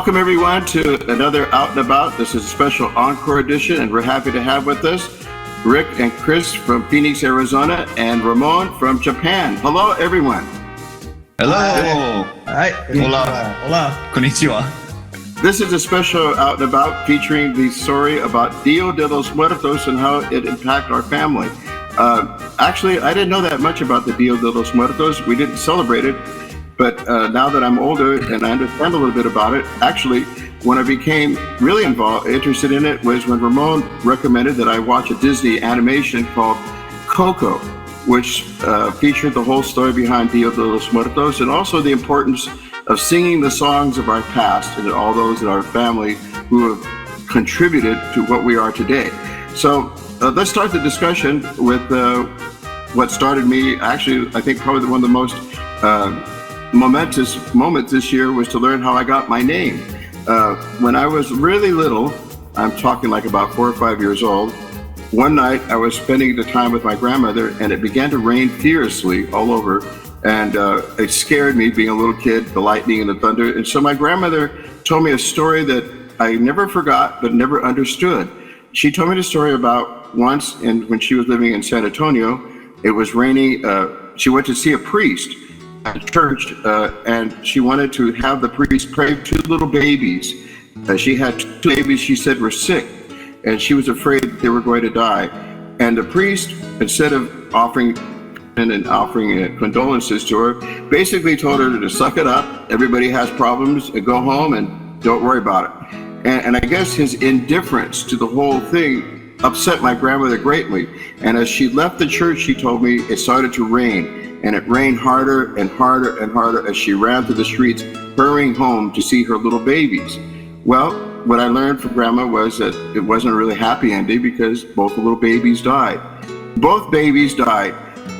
Welcome everyone to another Out and About. This is a special Encore edition, and we're happy to have with us Rick and Chris from Phoenix, Arizona, and Ramon from Japan. Hello, everyone. Hello. Hi. Hola. Hola. Konnichiwa. This is a special Out and About featuring the story about Dia de los Muertos and how it impacted our family. Actually, I didn't know that much about the Dia de los Muertos. We didn't celebrate it. But now that I'm older and I understand a little bit about it, actually, when I became really interested in it was when Ramon recommended that I watch a Disney animation called Coco, which featured the whole story behind Dia de los Muertos and also the importance of singing the songs of our past and all those in our family who have contributed to what we are today. So let's start the discussion with what started me. Actually, I think probably one of the most momentous moments this year was to learn how I got my name. When I was really little, I'm talking like about 4 or 5 years old, one night I was spending the time with my grandmother and it began to rain furiously all over, and it scared me being a little kid, the lightning and the thunder. And so my grandmother told me a story that I never forgot but never understood. She told me the story about once when she was living in San Antonio, it was raining. She went to see a priest at church, and she wanted to have the priest pray for 2 little babies. She had 2 babies she said were sick, and she was afraid they were going to die. And the priest, instead of offering condolences to her, basically told her to suck it up. Everybody has problems, and go home and don't worry about it. And I guess his indifference to the whole thing upset my grandmother greatly. And as she left the church, she told me it started to rain. And it rained harder and harder and harder as she ran through the streets, hurrying home to see her little babies. Well, what I learned from Grandma was that it wasn't a really happy ending because both the little babies died. Both babies died.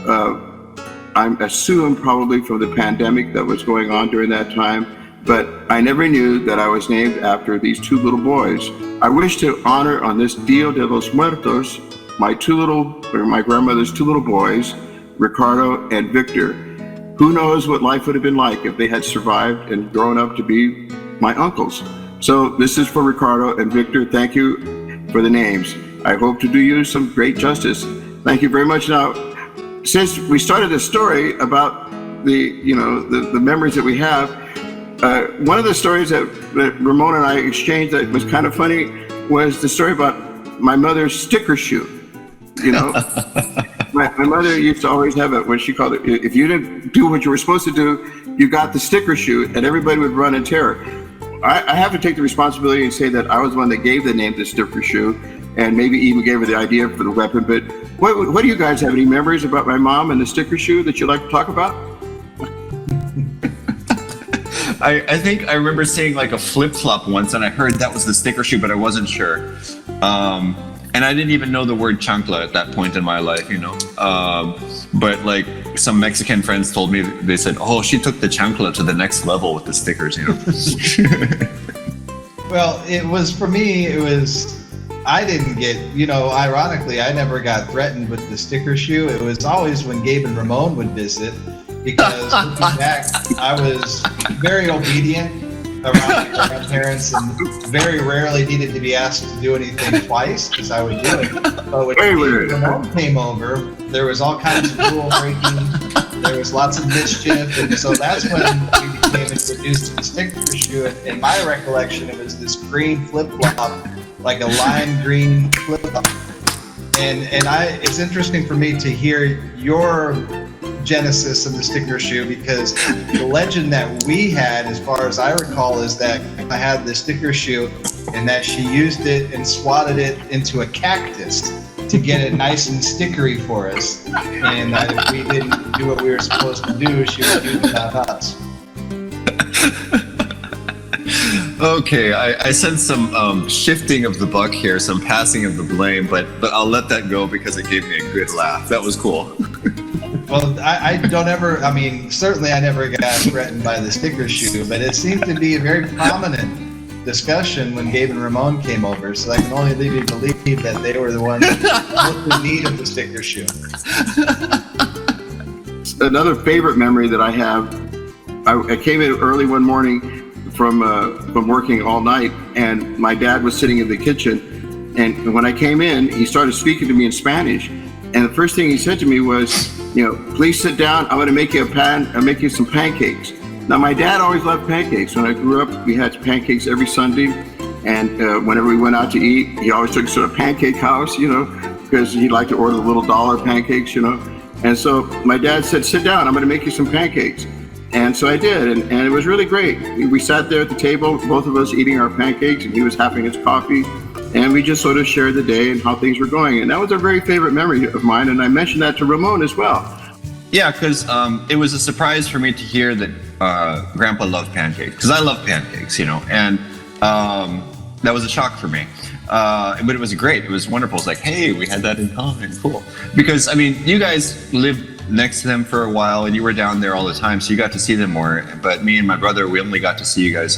I assume probably from the pandemic that was going on during that time, but I never knew that I was named after these 2 little boys. I wish to honor on this Dia de los Muertos my grandmother's 2 little boys, Ricardo and Victor. Who knows what life would have been like if they had survived and grown up to be my uncles. So this is for Ricardo and Victor. Thank you for the names. I hope to do you some great justice. Thank you very much. Now, since we started this story about the memories that we have, one of the stories that Ramon and I exchanged that was kind of funny was the story about my mother's sticker shoe. My mother used to always have it when she called it, if you didn't do what you were supposed to do, you got the sticker shoe, and everybody would run in terror. I have to take the responsibility and say that I was the one that gave the name to sticker shoe, and maybe even gave her the idea for the weapon. But what do you guys have any memories about my mom and the sticker shoe that you'd like to talk about? I think I remember saying like a flip-flop once, and I heard that was the sticker shoe, but I wasn't sure. And I didn't even know the word chancla at that point in my life, but like some Mexican friends told me, they said, oh, she took the chancla to the next level with the stickers, Well, for me, I didn't get, ironically, I never got threatened with the sticker shoe. It was always when Gabe and Ramon would visit, because looking back, I was very obedient around my grandparents and very rarely needed to be asked to do anything twice, because I would do it. But when Ramon came over, there was all kinds of rule breaking, there was lots of mischief, and so that's when we became introduced to the sticker shoe. In my recollection, it was this green flip-flop, like a lime green flip-flop. And it's interesting for me to hear your genesis of the sticker shoe, because the legend that we had, as far as I recall, is that I had the sticker shoe and that she used it and swatted it into a cactus to get it nice and stickery for us, and that if we didn't do what we were supposed to do, she would do it on us. Okay, I sense some shifting of the buck here, some passing of the blame, but I'll let that go because it gave me a good laugh. That was cool. Well, certainly I never got threatened by the sticker shoe, but it seemed to be a very prominent discussion when Gabe and Ramon came over, so I can only leave you believe that they were the ones who looked in need of the sticker shoe. Another favorite memory that I have, I came in early one morning from working all night, and my dad was sitting in the kitchen, and when I came in, he started speaking to me in Spanish, and the first thing he said to me was, please sit down. I'm going to make you I'll make you some pancakes. Now, my dad always loved pancakes. When I grew up, we had pancakes every Sunday, and whenever we went out to eat, he always took us to a pancake house, because he liked to order the little dollar pancakes, And so my dad said, sit down, I'm going to make you some pancakes. And so I did, and it was really great. We sat there at the table, both of us eating our pancakes, and he was having his coffee, and we just sort of shared the day and how things were going. And that was a very favorite memory of mine, and I mentioned that to Ramon as well. Yeah, because it was a surprise for me to hear that Grandpa loved pancakes, because I love pancakes, and that was a shock for me. But it was great. It was wonderful. It's like, hey, we had that in common. Cool. Because, you guys lived next to them for a while, and you were down there all the time, so you got to see them more. But me and my brother, we only got to see you guys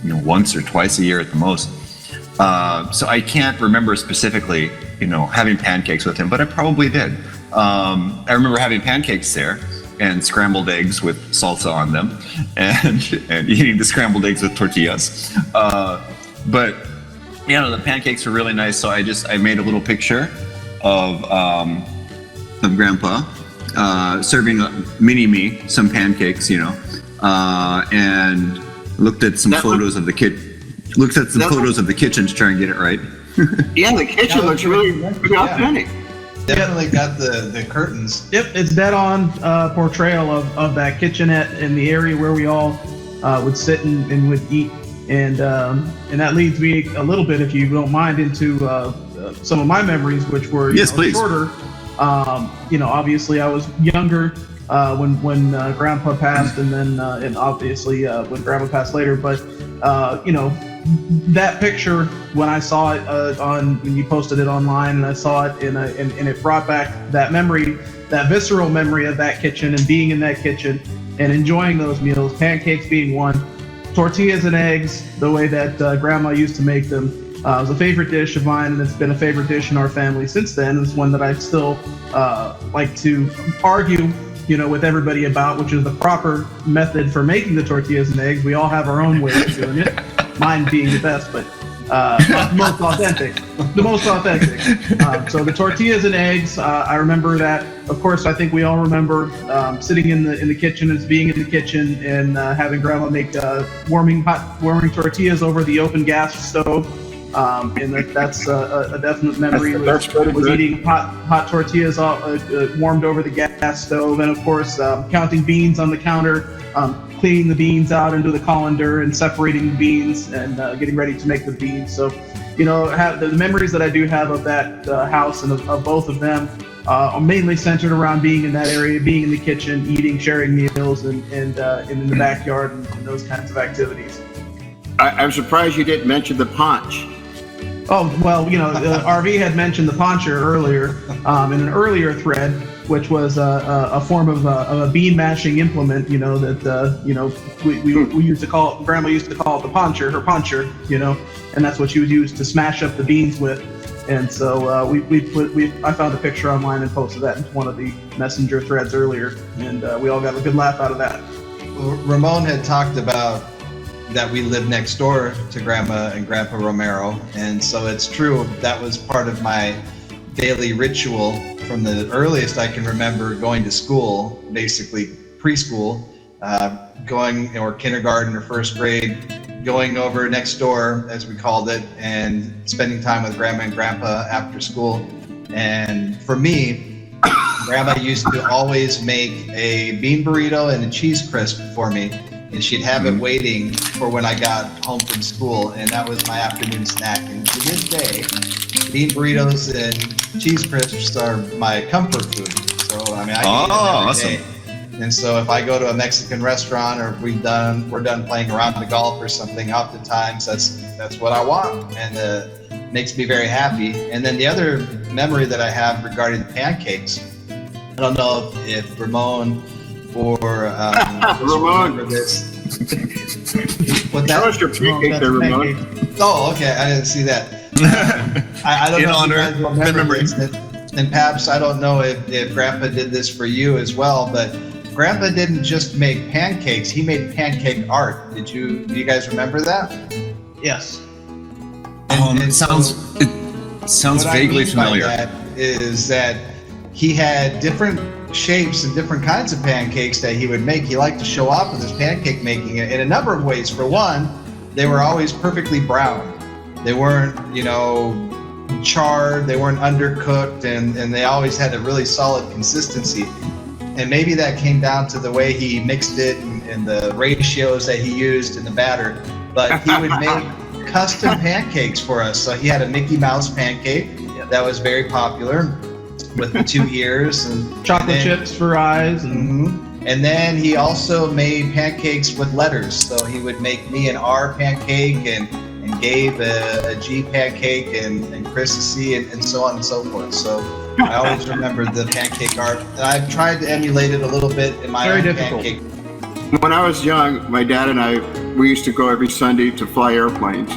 once or twice a year at the most. So I can't remember specifically, having pancakes with him, but I probably did. I remember having pancakes there and scrambled eggs with salsa on them, and eating the scrambled eggs with tortillas. But the pancakes were really nice. So I made a little picture of Grandpa serving mini me some pancakes, and looked at some photos of the photos of the kitchen to try and get it right. Yeah, the kitchen looks really authentic. Definitely got the curtains. Yep, it's dead on portrayal of that kitchenette in the area where we all would sit and would eat. And that leads me a little bit, if you don't mind, into some of my memories, which were shorter. Obviously I was younger when Grandpa passed, and then and obviously when Grandpa passed later. But that picture, when I saw it when you posted it online, and I saw it and it brought back that memory, that visceral memory of that kitchen and being in that kitchen and enjoying those meals, pancakes being one, tortillas and eggs, the way that Grandma used to make them. Was a favorite dish of mine, and it's been a favorite dish in our family since then. It's one that I still like to argue, with everybody about, which is the proper method for making the tortillas and eggs. We all have our own way of doing it. Mine being the best, but the most authentic. So the tortillas and eggs, I remember that. Of course, I think we all remember sitting in the kitchen, as being in the kitchen, and having Grandma make warming tortillas over the open gas stove. And that's a definite memory. Was eating hot tortillas warmed over the gas stove, and of course counting beans on the counter, cleaning the beans out into the colander and separating the beans and getting ready to make the beans. So, the memories that I do have of that house and of both of them are mainly centered around being in that area, being in the kitchen, eating, sharing meals, and in the backyard and those kinds of activities. I'm surprised you didn't mention the paunch. Oh, well, RV had mentioned the pauncher earlier in an earlier thread, which was a form of a bean mashing implement, we used to call it, Grandma used to call it the pauncher, her pauncher, and that's what she would use to smash up the beans with. And so I found a picture online and posted that into one of the messenger threads earlier, and we all got a good laugh out of that. Ramon had talked about that we lived next door to Grandma and Grandpa Romero, and so it's true, that was part of my daily ritual from the earliest I can remember, going to school, basically preschool, going, or kindergarten or first grade, going over next door, as we called it, and spending time with Grandma and Grandpa after school. And for me, Grandma used to always make a bean burrito and a cheese crisp for me, and she'd have it waiting for when I got home from school, and that was my afternoon snack. And to this day, bean burritos and cheese crisps are my comfort food. So I can eat them every day. And so if I go to a Mexican restaurant, or we're done playing around the golf or something, oftentimes that's what I want, and makes me very happy. And then the other memory that I have regarding the pancakes, I don't know if Ramon or Ramon. remember this. What that was your pancake there, Ramon. Oh, okay, I didn't see that. I don't know if you guys remember this. And Paps, I don't know if Grandpa did this for you as well, but Grandpa didn't just make pancakes; he made pancake art. Do you guys remember that? Yes. It sounds What vaguely I mean by familiar. that is that he had different shapes and different kinds of pancakes that he would make. He liked to show off with his pancake making in a number of ways. For one, they were always perfectly brown. They weren't, charred, they weren't undercooked, and they always had a really solid consistency. And maybe that came down to the way he mixed it and the ratios that he used in the batter. But he would make custom pancakes for us. So he had a Mickey Mouse pancake that was very popular with the 2 ears and Chocolate chips for eyes. And And then he also made pancakes with letters. So he would make me an R pancake and Gabe a G pancake and Chris a C and so on and so forth. So I always remember the pancake art. And I've tried to emulate it a little bit in my own pancake. When I was young, my dad and I, we used to go every Sunday to fly airplanes.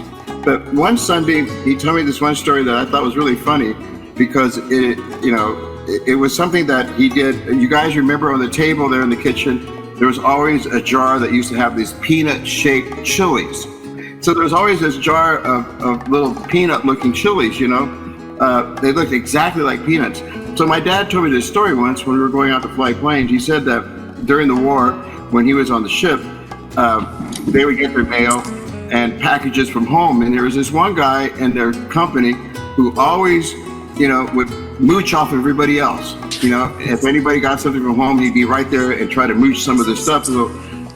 But one Sunday, he told me this one story that I thought was really funny because it was something that he did. You guys remember on the table there in the kitchen, there was always a jar that used to have these peanut-shaped chilies. So there was always this jar of little peanut-looking chilies, They looked exactly like peanuts. So my dad told me this story once when we were going out to fly planes. He said that during the war, when he was on the ship, they would get their mail and packages from home. And there was this one guy in their company who always, would mooch off everybody else. If anybody got something from home, he'd be right there and try to mooch some of the stuff. So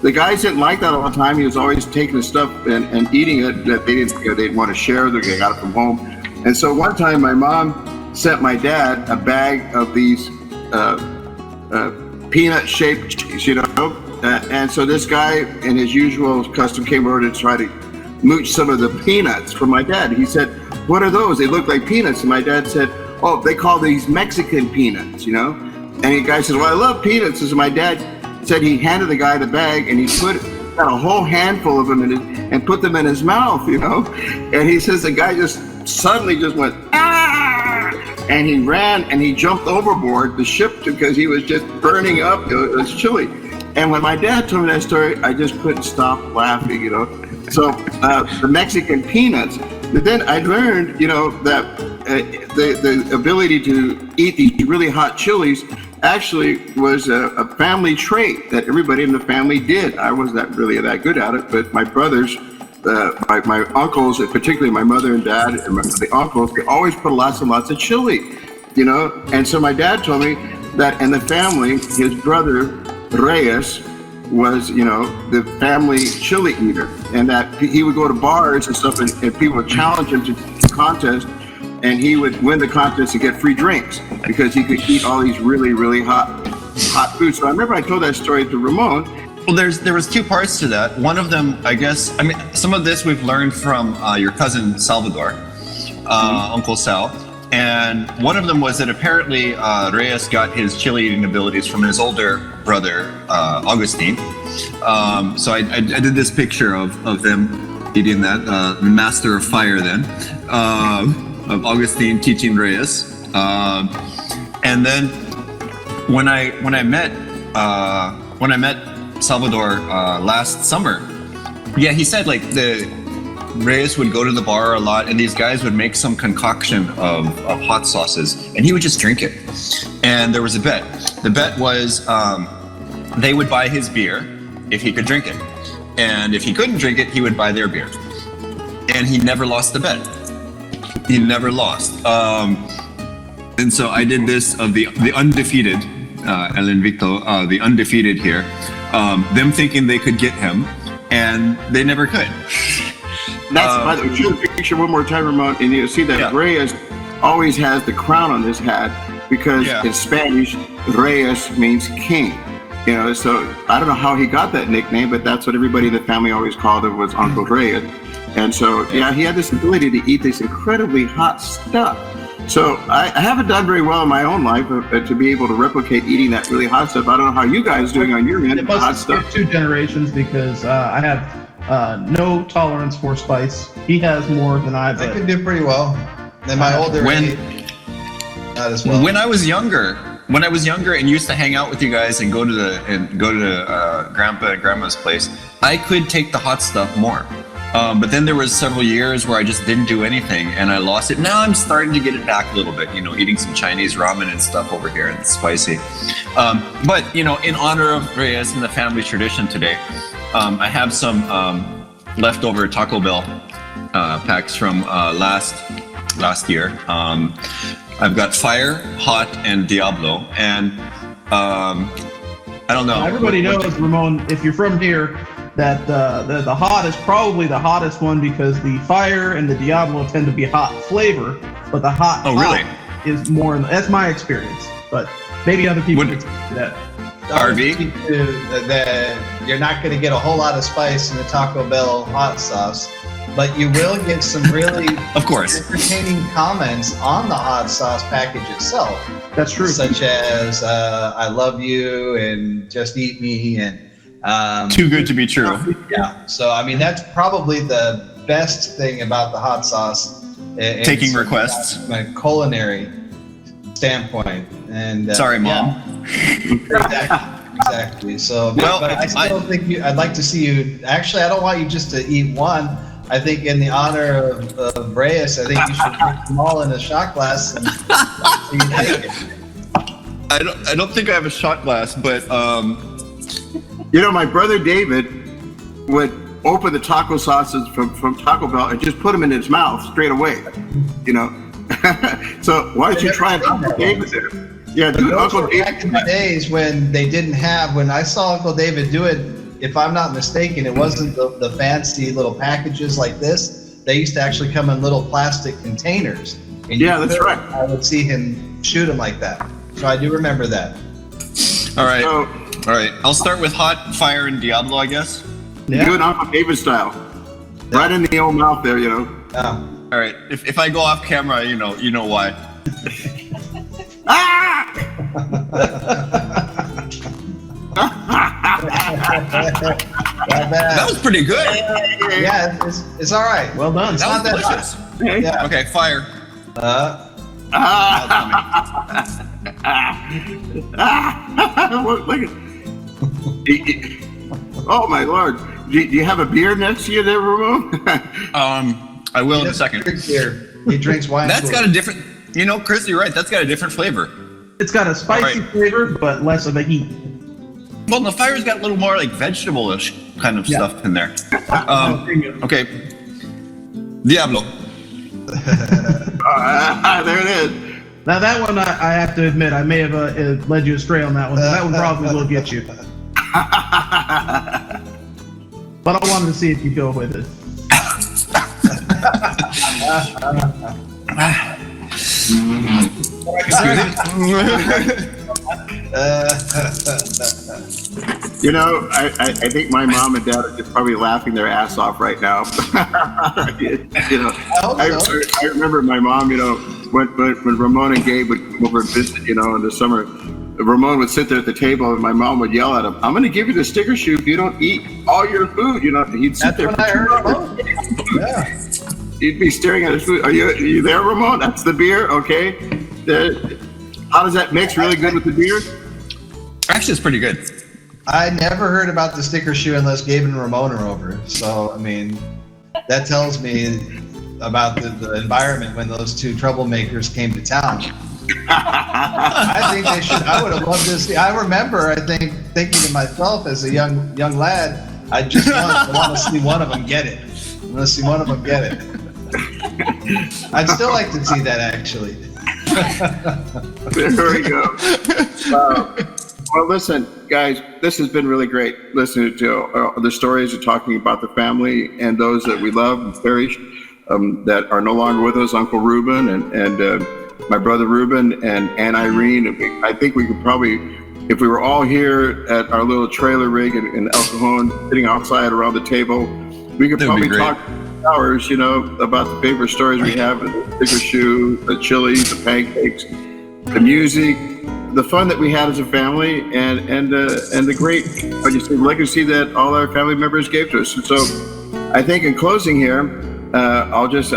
the guys didn't like that all the time. He was always taking the stuff and eating it that they didn't, they'd want to share. They got it from home. And so one time my mom sent my dad a bag of these peanut-shaped cheese, and so this guy, in his usual custom, came over to try to mooch some of the peanuts from my dad. He said, "What are those? They look like peanuts." And my dad said, "Oh, they call these Mexican peanuts, And the guy says, "Well, I love peanuts." So my dad said he handed the guy the bag and he got a whole handful of them and put them in his mouth, And he says the guy just suddenly just went, "Ah!" And he ran and he jumped overboard the ship because he was just burning up. It was chilly. And when my dad told me that story, I just couldn't stop laughing, So the Mexican peanuts. But then I learned, that the ability to eat these really hot chilies actually was a family trait that everybody in the family did. I wasn't really that good at it, but my brothers, my uncles, particularly my mother and dad, and the uncles, they always put lots and lots of chili, And so my dad told me that in the family, his brother Reyes was, the family chili eater, and that he would go to bars and stuff, and people would challenge him to contest, and he would win the contest and get free drinks because he could eat all these really, really hot foods. So I remember I told that story to Ramon. Well, there was 2 parts to that. One of them, some of this we've learned from your cousin Salvador, Uncle Sal. And one of them was that apparently Reyes got his chili eating abilities from his older brother, Augustine. So I did this picture of them eating that, the master of fire then, of Augustine teaching Reyes. And then when I met Salvador last summer, he said Reyes would go to the bar a lot, and these guys would make some concoction of hot sauces, and he would just drink it. And there was a bet. The bet was they would buy his beer if he could drink it, and if he couldn't drink it, he would buy their beer. And he never lost the bet. He never lost. And so I did this of the undefeated, El Invicto, the undefeated here, them thinking they could get him, and they never could. That's by the way, show the picture one more time, Ramon, and you'll see that Reyes always has the crown on his hat because in Spanish, Reyes means king. So I don't know how he got that nickname, but that's what everybody in the family always called him, was Uncle Reyes. And so, he had this ability to eat this incredibly hot stuff. So I haven't done very well in my own life to be able to replicate eating that really hot stuff. I don't know how you guys are doing on your end. It must have 2 generations because I have no tolerance for spice. He has more than I could do pretty well. Then my older age, not as well. When I was younger, when I was younger and used to hang out with you guys and go to Grandpa and Grandma's place, I could take the hot stuff more. But then there was several years where I just didn't do anything and I lost it. Now I'm starting to get it back a little bit, eating some Chinese ramen and stuff over here, and it's spicy. But in honor of Reyes and the family tradition today, I have some leftover Taco Bell packs from last year. I've got Fire, Hot, and Diablo, and I don't know. Everybody knows, Ramon, if you're from here, that the hot is probably the hottest one, because the Fire and the Diablo tend to be hot flavor, but the hot, really? is more. That's my experience, but maybe other people can say that. RV? That you're not going to get a whole lot of spice in the Taco Bell hot sauce, but you will get some really of course entertaining comments on the hot sauce package itself. That's true. Such as "I love you" and "Just eat me" and too good to be true. Yeah. So I mean, that's probably the best thing about the hot sauce. Taking requests. From a culinary standpoint. And sorry, Mom. Exactly. So, well, but I still think I'd like to see you. Actually, I don't want you just to eat one. I think in the honor of Reyes, I think you should drink them all in a shot glass and so you take it. I don't think I have a shot glass, but my brother David would open the taco sauces from Taco Bell and just put them in his mouth straight away. So why don't you try it, Uncle David? Yeah, Uncle David. Back in the days when they didn't have, when I saw Uncle David do it, if I'm not mistaken, it wasn't the fancy little packages like this. They used to actually come in little plastic containers. And that's right. I would see him shoot them like that. So I do remember that. All right. I'll start with Hot, Fire, and Diablo, I guess. Yeah. Do it Uncle David style. Yeah. Right in the old mouth there, All right. If I go off camera, you know why. That was pretty good. Yeah, it's all right. Well done. It's that not was that delicious. Yeah. Okay, Fire. Oh my Lord! Do you have a beer next to you there, Ramon? I will in a second. Beer. He drinks wine. That's got a different. Chris, you're right. That's got a different flavor. It's got a spicy flavor, but less of a heat. Well, the Fire's got a little more like vegetable-ish kind of stuff in there. Okay. Diablo. There it is. Now that one, I have to admit, I may have led you astray on that one. That one probably will get you. But I wanted to see if you go with it. I think my mom and dad are just probably laughing their ass off right now. I remember my mom, when Ramon and Gabe would come over and visit, in the summer, Ramon would sit there at the table and my mom would yell at him, "I'm going to give you the sticker shoe if you don't eat all your food." He'd sit there for 2 hours. Yeah. He'd be staring at his food. Are you there, Ramon? That's the beer? Okay. How does that mix? Really good with the beer? Actually, it's pretty good. I never heard about the sticker shoe unless Gabe and Ramon are over. So, I mean, that tells me about the environment when those two troublemakers came to town. I think they should. I would have loved to see. I remember, thinking to myself as a young lad, I want to see one of them get it. I want to see one of them get it. I'd still like to see that, actually. There we go. Well, listen, guys, this has been really great listening to the stories of talking about the family and those that we love and cherish that are no longer with us, Uncle Reuben and my brother Reuben and Aunt Irene. I think we could probably, if we were all here at our little trailer rig in El Cajon, sitting outside around the table, we could probably talk hours, about the favorite stories we have, the sticker shoe, the chilies, the pancakes, the music, the fun that we had as a family, and the great legacy that all our family members gave to us. And so I think in closing here, I'll just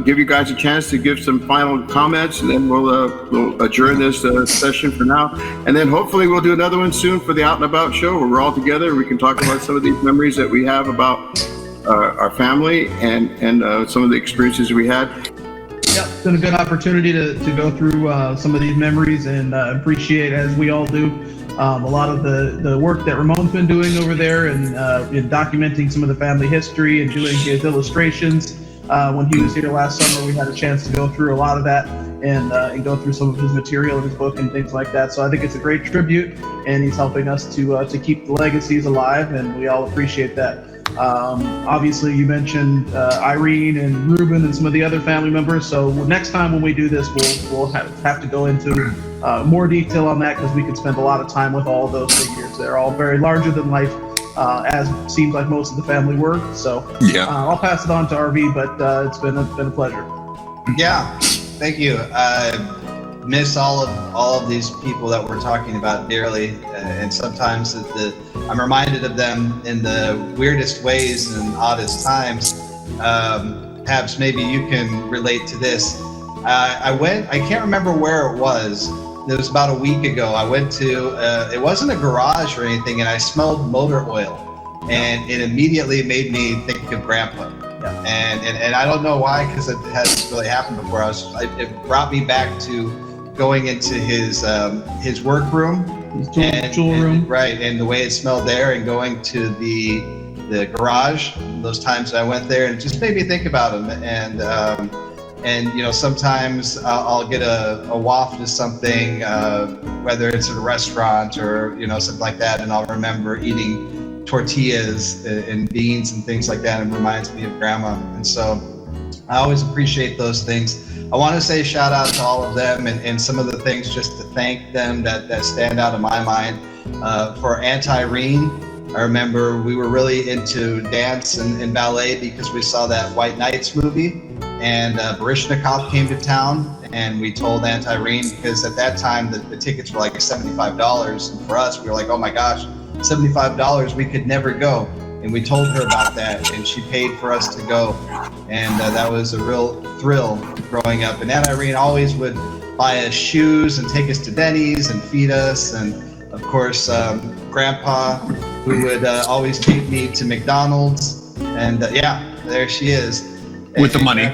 give you guys a chance to give some final comments, and then we'll adjourn this session for now. And then hopefully we'll do another one soon for the Out and About show, where we're all together. We can talk about some of these memories that we have about our family and some of the experiences we had. Yep, it's been a good opportunity to go through some of these memories and appreciate, as we all do, a lot of the work that Ramon's been doing over there and in documenting some of the family history and doing his illustrations. When he was here last summer, we had a chance to go through a lot of that and go through some of his material in his book and things like that. So I think it's a great tribute, and he's helping us to keep the legacies alive, and we all appreciate that. Obviously, you mentioned Irene and Ruben and some of the other family members. So next time when we do this, we'll have to go into more detail on that, because we could spend a lot of time with all of those figures. They're all very larger than life, as it seems like most of the family were. So Yeah. I'll pass it on to RV, but it's been a pleasure. Yeah, thank you. I miss all of these people that we're talking about dearly, and sometimes I'm reminded of them in the weirdest ways and oddest times. Perhaps maybe you can relate to this. I can't remember where it was. It was about a week ago. I went to, it wasn't a garage or anything, and I smelled motor oil, and it immediately made me think of Grandpa. Yeah. And I don't know why, because it hasn't really happened before. It brought me back to going into his workroom, His tool room. right, and the way it smelled there, and going to the garage, those times I went there, and it just made me think about him. And you know, sometimes I'll get a waft of something, whether it's at a restaurant or, you know, something like that, and I'll remember eating tortillas and beans and things like that, and it reminds me of Grandma. And so I always appreciate those things. I want to say shout out to all of them, and some of the things just to thank them that stand out in my mind. For Aunt Irene, I remember we were really into dance and ballet because we saw that White Knights movie, and Baryshnikov came to town, and we told Aunt Irene, because at that time the tickets were like $75, and for us we were like, oh my gosh, $75, we could never go. And we told her about that, and she paid for us to go, and that was a real thrill growing up. And Aunt Irene always would buy us shoes and take us to Denny's and feed us, and of course Grandpa, who would always take me to McDonald's, and yeah, there she is. With the money.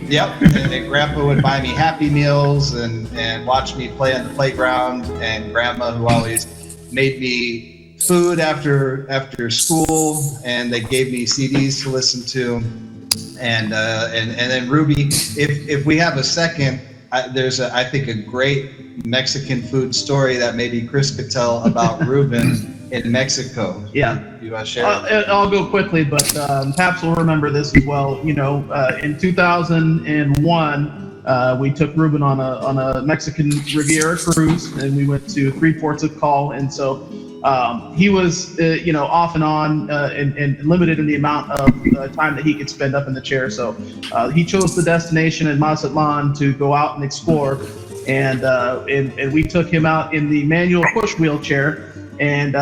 Yep, and Grandpa would buy me Happy Meals and watch me play on the playground, and Grandma, who always made me food after school, and they gave me CDs to listen to, and then Ruby, if we have a second, there's I think a great Mexican food story that maybe Chris could tell about Ruben in Mexico. Yeah. You want to share? I'll go quickly, but Paps will remember this as well. You know, in 2001, we took Ruben on a Mexican Riviera cruise, and we went to 3 ports of call, and so he was, you know, off and on and limited in the amount of time that he could spend up in the chair. So he chose the destination in Mazatlan to go out and explore, and we took him out in the manual push wheelchair and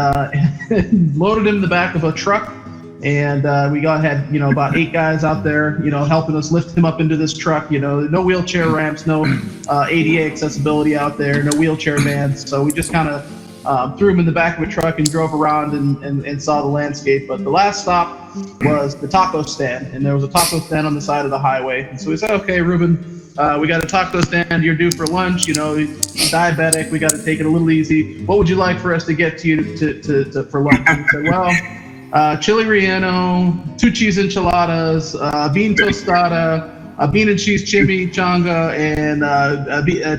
loaded him in the back of a truck. And we had, you know, about 8 guys out there, you know, helping us lift him up into this truck. You know, no wheelchair ramps, no ADA accessibility out there, no wheelchair vans. So we just kind of threw him in the back of a truck and drove around and saw the landscape. But the last stop was the taco stand, and there was a taco stand on the side of the highway. And so we said, okay, Ruben, we got a taco stand. You're due for lunch. You know, diabetic. We got to take it a little easy. What would you like for us to get to you to for lunch? And we said, well, chili relleno, 2 cheese enchiladas, bean tostada, a bean and cheese chimichanga, and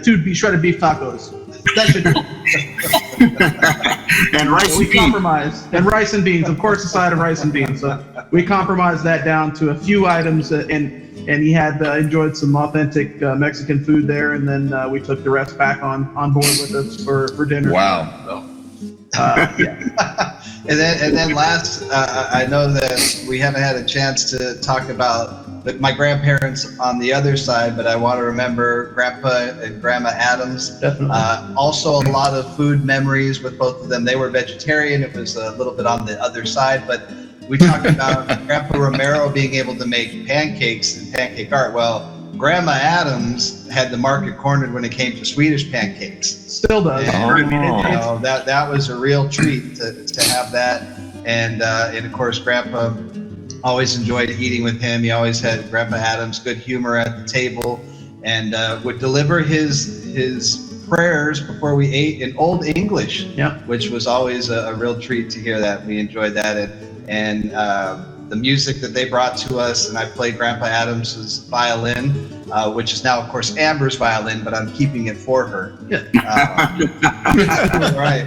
2 shredded beef tacos. That should do. And rice So we and beans. compromised, and rice and beans, of course, a side of rice and beans. So we compromised that down to a few items, and he had enjoyed some authentic Mexican food there, and then we took the rest back on board with us for dinner. Wow. So, yeah. And then last, I know that we haven't had a chance to talk about my grandparents on the other side, but I want to remember Grandpa and Grandma Adams. Definitely. Also, a lot of food memories with both of them. They were vegetarian. It was a little bit on the other side, but we talked about Grandpa Romero being able to make pancakes and pancake art. Well, Grandma Adams had the market cornered when it came to Swedish pancakes. Still does. And, that was a real treat to have that. And of course, Grandpa always enjoyed eating with him. He always had Grandpa Adams' good humor at the table, and would deliver his prayers before we ate in Old English, which was always a real treat to hear that. We enjoyed that, and the music that they brought to us. And I played Grandpa Adams's violin, which is now, of course, Amber's violin, but I'm keeping it for her.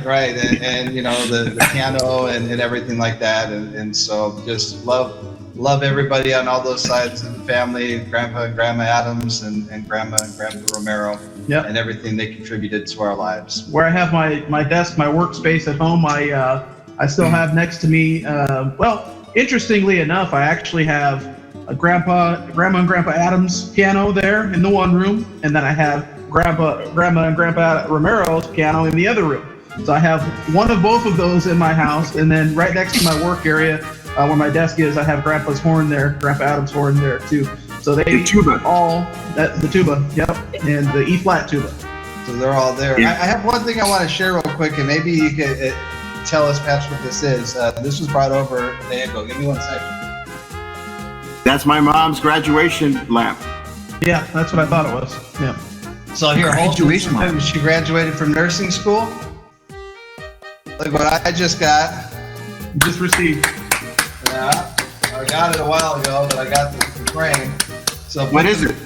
Right, and the piano and everything like that, and so just love everybody on all those sides of the family, Grandpa and Grandma Adams, and Grandma and Grandpa Romero, and everything they contributed to our lives. Where I have my desk, my workspace at home, I still have next to me, interestingly enough, I actually have a Grandma and Grandpa Adams piano there in the one room, and then I have Grandma and Grandpa Romero's piano in the other room. So I have one of both of those in my house, and then right next to my work area, where my desk is, I have Grandpa's horn there, Grandpa Adams' horn there too. So they the tuba. The tuba, and the E flat tuba. So they're all there. I have one thing I want to share real quick, and maybe you could tell us, Patch, what this is. This was brought over. There you go. Give me 1 second. That's my mom's graduation lamp. Yeah, that's what I thought it was. Yeah. So here, Graduation lamp. She graduated from nursing school. Look what I just got. Just received. Yeah, I got it a while ago, but I got the frame. So What is it?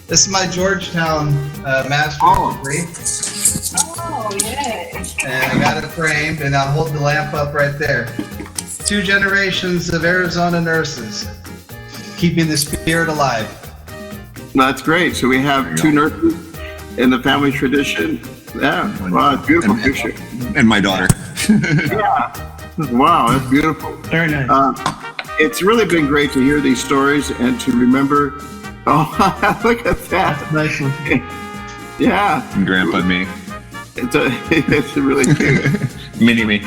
This is my Georgetown master's degree. Oh, yay. And I got it framed, and I'll hold the lamp up right there. 2 generations of Arizona nurses, keeping the spirit alive. That's great. So we have 2 nurses in the family tradition. Yeah, wow, it's a beautiful picture. And my daughter. Yeah. Wow, that's beautiful. Very nice. It's really been great to hear these stories and to remember. Oh, look at that. That's a nice one. Yeah. And Grandpa and me. It's really cute. Mini me.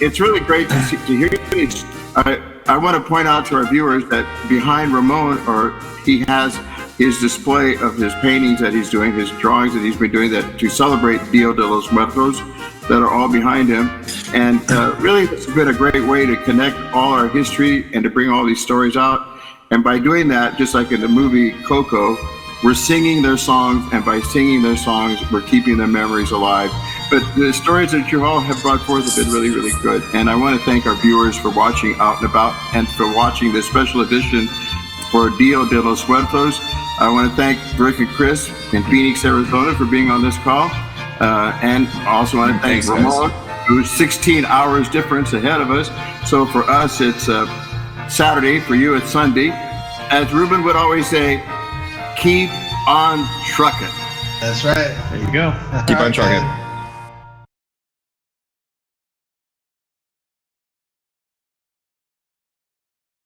It's really great to hear these. I want to point out to our viewers that behind Ramon, he has his display of his paintings that he's doing, his drawings that he's been doing that to celebrate Dia de los Muertos that are all behind him. And really, it's been a great way to connect all our history and to bring all these stories out. And by doing that, just like in the movie Coco, we're singing their songs, and by singing their songs, we're keeping their memories alive. But the stories that you all have brought forth have been really, really good. And I want to thank our viewers for watching Out and About and for watching this special edition for Dia de los Muertos. I want to thank Rick and Chris in Phoenix, Arizona for being on this call. And also want to thank Ramon, who's 16 hours difference ahead of us. So for us, it's Saturday. For you, it's Sunday. As Ruben would always say, keep on trucking. That's right. There you go. Keep on trucking.